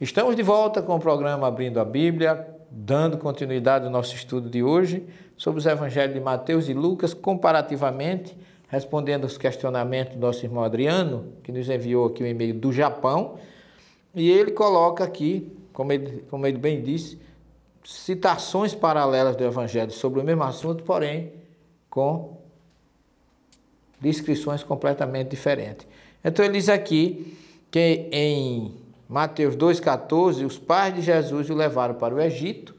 Estamos de volta com o programa Abrindo a Bíblia, dando continuidade ao nosso estudo de hoje sobre os evangelhos de Mateus e Lucas, comparativamente, respondendo aos questionamentos do nosso irmão Adriano, que nos enviou aqui um e-mail do Japão, e ele coloca aqui, como ele bem disse, citações paralelas do evangelho sobre o mesmo assunto, porém com descrições completamente diferentes. Então ele diz aqui que em Mateus 2,14, os pais de Jesus o levaram para o Egito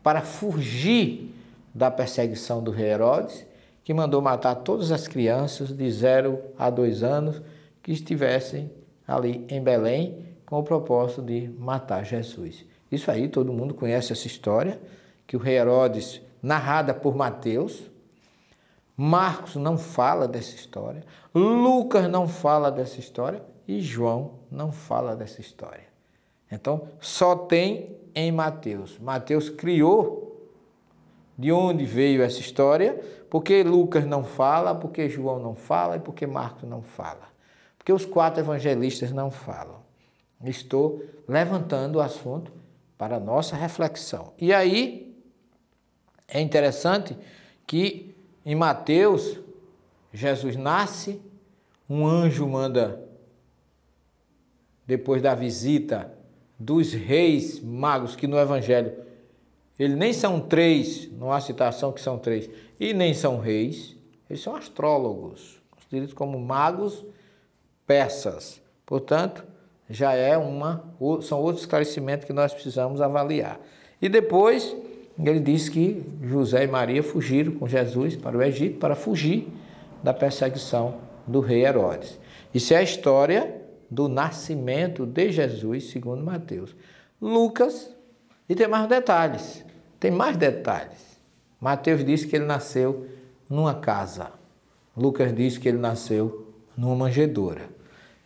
para fugir da perseguição do rei Herodes, que mandou matar todas as crianças de 0 a 2 anos que estivessem ali em Belém com o propósito de matar Jesus. Isso aí, todo mundo conhece essa história, que o rei Herodes, narrada por Mateus. Marcos não fala dessa história, Lucas não fala dessa história e João não fala dessa história. Então, só tem em Mateus. Mateus criou de onde veio essa história, porque Lucas não fala, porque João não fala e porque Marcos não fala. Porque os 4 evangelistas não falam. Estou levantando o assunto para a nossa reflexão. E aí, é interessante que em Mateus, Jesus nasce, um anjo manda, depois da visita dos reis magos, que no Evangelho, eles nem são 3, não há citação que são 3, e nem são reis, eles são astrólogos, considerados como magos persas. Portanto, já é são outros esclarecimentos que nós precisamos avaliar. E depois, ele diz que José e Maria fugiram com Jesus para o Egito para fugir da perseguição do rei Herodes. Isso é a história do nascimento de Jesus, segundo Mateus. Lucas, e tem mais detalhes. Mateus diz que ele nasceu numa casa. Lucas diz que ele nasceu numa manjedoura.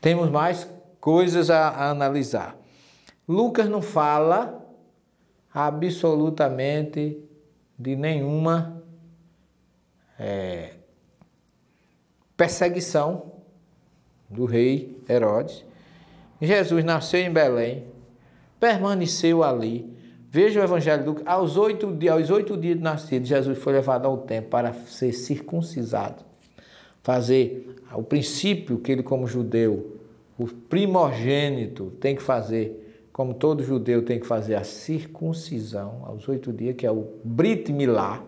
Temos mais coisas a analisar. Lucas não fala absolutamente de nenhuma perseguição do rei Herodes. Jesus nasceu em Belém, permaneceu ali. Veja o Evangelho de Lucas, aos 8 dias de nascido, Jesus foi levado ao templo para ser circuncisado, fazer o princípio que ele, como judeu, o primogênito, tem que fazer, como todo judeu tem que fazer a circuncisão aos 8 dias, que é o Brit Milá,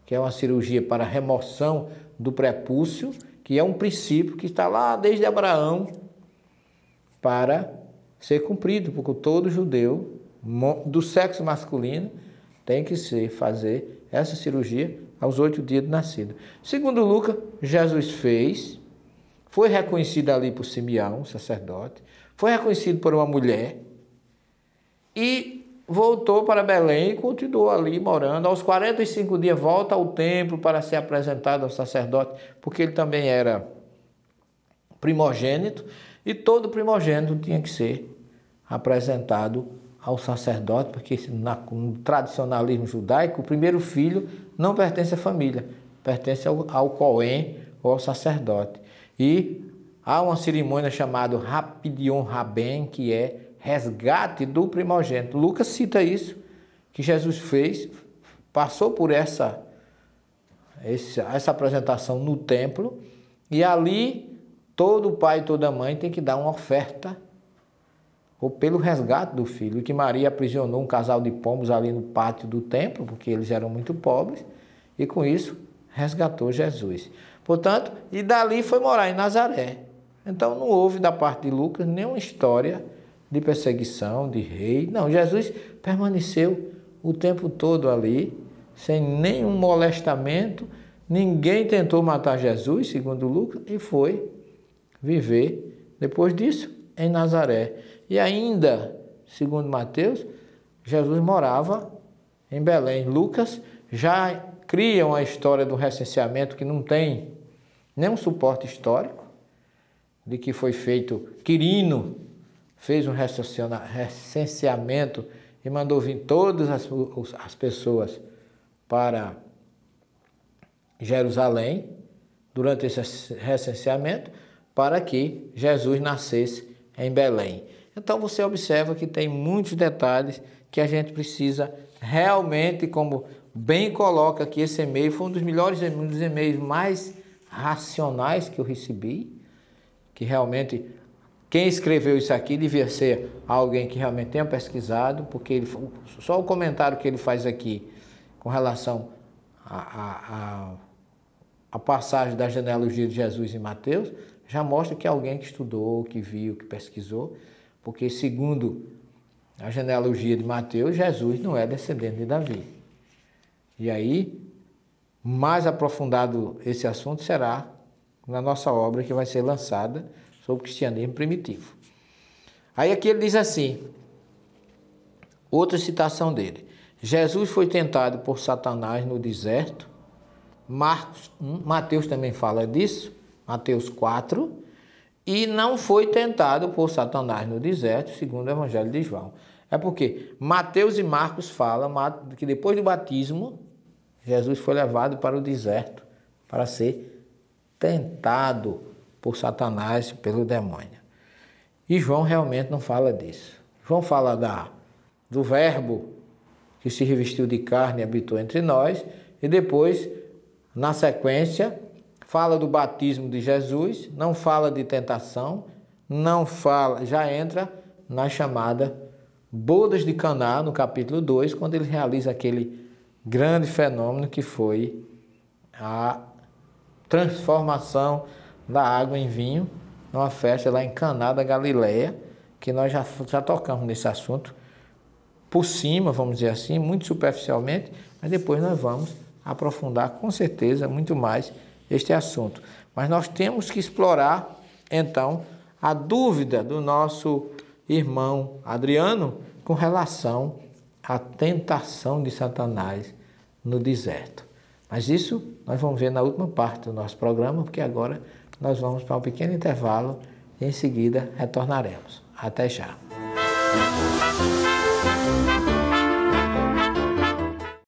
que é uma cirurgia para remoção do prepúcio, que é um princípio que está lá desde Abraão para ser cumprido, porque todo judeu do sexo masculino tem que fazer essa cirurgia aos 8 dias de nascido. Segundo Lucas, Jesus fez, foi reconhecido ali por Simeão, sacerdote, foi reconhecido por uma mulher e voltou para Belém e continuou ali morando. Aos 45 dias volta ao templo para ser apresentado ao sacerdote, porque ele também era primogênito e todo primogênito tinha que ser apresentado ao sacerdote, porque no tradicionalismo judaico o primeiro filho não pertence à família, pertence ao Cohen ou ao sacerdote. E há uma cerimônia chamada Rapidion Raben, que é resgate do primogênito. Lucas cita isso, que Jesus fez, passou por essa apresentação no templo, e ali todo pai e toda mãe tem que dar uma oferta ou pelo resgate do filho, e que Maria aprisionou um casal de pombos ali no pátio do templo, porque eles eram muito pobres, e com isso resgatou Jesus. Portanto, e dali foi morar em Nazaré. Então não houve da parte de Lucas nenhuma história de perseguição, de rei. Não, Jesus permaneceu o tempo todo ali, sem nenhum molestamento. Ninguém tentou matar Jesus, segundo Lucas, e foi viver, depois disso, em Nazaré. E ainda, segundo Mateus, Jesus morava em Belém. Lucas já cria uma história do recenseamento que não tem nenhum suporte histórico, de que foi feito, Quirino fez um recenseamento e mandou vir todas as pessoas para Jerusalém durante esse recenseamento para que Jesus nascesse em Belém. Então você observa que tem muitos detalhes que a gente precisa realmente, como bem coloca aqui, esse e-mail foi um dos melhores e-mails mais racionais que eu recebi, que realmente quem escreveu isso aqui devia ser alguém que realmente tenha pesquisado, porque só o comentário que ele faz aqui com relação a passagem da genealogia de Jesus em Mateus, já mostra que é alguém que estudou, que viu, que pesquisou, porque segundo a genealogia de Mateus, Jesus não é descendente de Davi. E aí, mais aprofundado esse assunto será na nossa obra que vai ser lançada sobre o cristianismo primitivo. Aí aqui ele diz assim, outra citação dele, Jesus foi tentado por Satanás no deserto, Marcos 1, Mateus também fala disso, Mateus 4, e não foi tentado por Satanás no deserto, segundo o Evangelho de João. É porque Mateus e Marcos falam que depois do batismo, Jesus foi levado para o deserto para ser tentado por Satanás, pelo demônio. E João realmente não fala disso. João fala do verbo que se revestiu de carne e habitou entre nós, e depois, na sequência, fala do batismo de Jesus, não fala de tentação, não fala, já entra na chamada Bodas de Caná, no capítulo 2, quando ele realiza aquele grande fenômeno que foi a transformação da água em vinho, numa festa lá em Caná da Galileia, que nós já tocamos nesse assunto por cima, vamos dizer assim, muito superficialmente, mas depois nós vamos aprofundar com certeza muito mais este assunto. Mas nós temos que explorar, então, a dúvida do nosso irmão Adriano com relação à tentação de Satanás no deserto. Mas isso nós vamos ver na última parte do nosso programa, porque agora nós vamos para um pequeno intervalo e em seguida retornaremos. Até já.